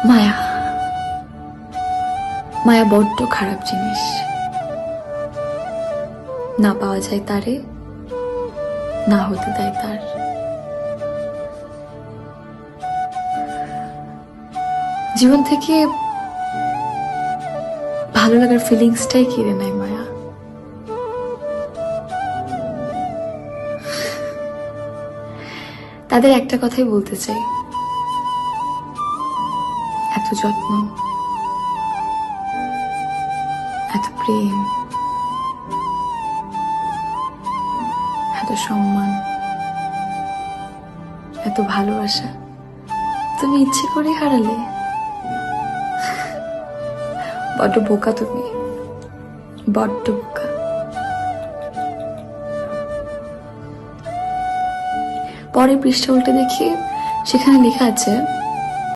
মায়া মায়া বড্ড খারাপ জিনিস। না পাওয়া যায় তারে, না হতে দেয় তার। জীবন থেকে ভালো লাগার ফিলিংসটাই কেড়ে নেয় মায়া। তাদের একটা কথাই বলতে চাই, এত যত্ন, এত প্রেম, এত সম্মান, এত ভালোবাসা তুমি ইচ্ছে করে হারালে। বড্ড বোকা তুমি, বড্ড বোকা। পরে পৃষ্ঠা উল্টে দেখি সেখানে লেখা আছে